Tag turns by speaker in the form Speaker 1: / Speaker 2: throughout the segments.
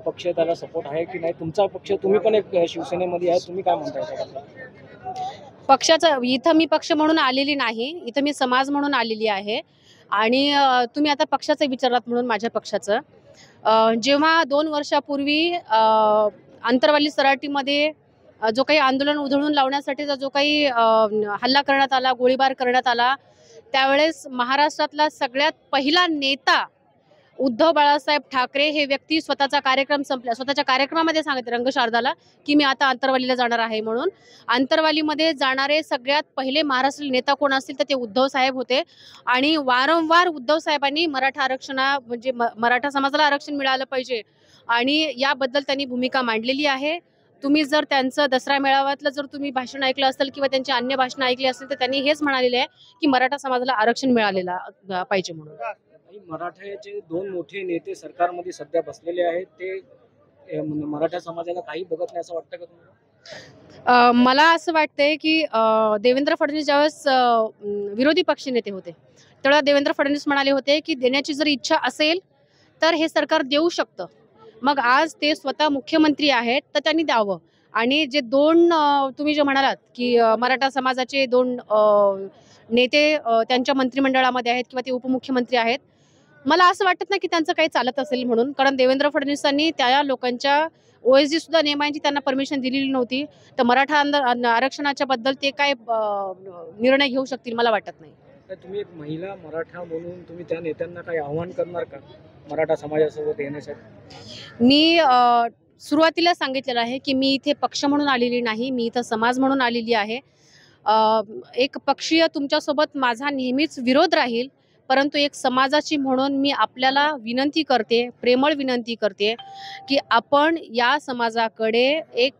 Speaker 1: पक्ष त्याला सपोर्ट आहे की नाही? तुमचा पक्ष, तुम्ही पण एक शिवसेनेमध्ये आहे, तुम्ही काय म्हणताय त्याबद्दल?
Speaker 2: पक्षाचा इथं मी पक्ष म्हणून आलेली नाही, इथं मी समाज म्हणून आलेली आहे. आणि तुम्ही आता पक्षाचं विचारलात म्हणून माझ्या पक्षाचं जेव्हा 2 वर्षापूर्वी आंतरवाली सराटीमध्ये जो काही आंदोलन उधळून लावण्यासाठीचा जो काही हल्ला करण्यात आला, गोळीबार करण्यात आला, त्यावेळेस महाराष्ट्रातला सगळ्यात पहिला नेता उद्धव बाळासाहेब ठाकरे हे व्यक्ती स्वतःचा कार्यक्रम संपला, स्वतःच्या कार्यक्रमामध्ये सांगितले रंगशारदाला की मी आता आंतरवालीला जाणार आहे म्हणून. आंतरवालीमध्ये जाणारे सगळ्यात पहिले महाराष्ट्रीय नेता कोण असतील तर ते उद्धव साहेब होते. आणि वारंवार उद्धव साहेबांनी मराठा आरक्षणा म्हणजे मराठा समाजाला आरक्षण मिळालं पाहिजे आणि याबद्दल त्यांनी भूमिका मांडलेली आहे. तुम्ही जर त्यांचं दसरा मेळाव्यातलं जर तुम्ही भाषण ऐकलं असेल किंवा त्यांची अन्य भाषणं ऐकली असेल तर त्यांनी हेच म्हणालेले आहे की मराठा समाजाला आरक्षण मिळालेला पाहिजे म्हणून.
Speaker 1: मराठ्याचे 2 मोठे नेते सरकारमध्ये सध्या बसलेले आहेत, ते मराठा समाजाला काही बघत नाही असं वाटतं का तुम्हाला?
Speaker 2: मला असं वाटतंय की देवेंद्र फडणवीस ज्यावेळेस विरोधी पक्षनेते होते तेव्हा देवेंद्र फडणवीस म्हणाले होते की देण्याची जर इच्छा असेल तर हे सरकार देऊ शकतं. मग आज ते स्वतः मुख्यमंत्री आहेत तर त्यांनी द्यावं. आणि जे 2 तुम्ही जे म्हणालात की मराठा समाजाचे 2 नेते त्यांच्या मंत्रिमंडळामध्ये आहेत किंवा ते उपमुख्यमंत्री आहेत, मला असं वाटत नाही की त्यांचं काही चालत असेल म्हणून. कारण देवेंद्र फडणवीसांनी त्या लोकांच्या ओएसडी सुद्धा नेमायची त्यांना परमिशन दिलेली नव्हती. तर मराठा आरक्षणाच्या बद्दल ते काय निर्णय घेऊ शकतील मला वाटत नाही.
Speaker 1: तुम्ही एक महिला मराठा म्हणून तुम्ही त्या नेत्यांना काही आव्हान करणार का मराठा समाजासोबत येण्यासाठी?
Speaker 2: मी सुरुवातीला सांगितलेलं आहे की मी इथे पक्ष म्हणून आलेली नाही, मी इथं समाज म्हणून आलेली आहे. एक पक्षीय तुमच्यासोबत माझा नेहमीच विरोध राहील, परंतु एक समाजाची म्हणून मी आपल्याला विनंती करते, प्रेमळ विनंती करते की आपण या समाजाकडे एक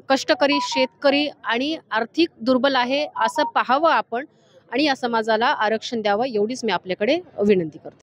Speaker 2: कष्टकरी शेतकरी आणि आर्थिक दुर्बल आहे असं पाहावं आपण आणि या समाजाला आरक्षण द्यावं, एवढीच मी आपल्याकडे विनंती करते.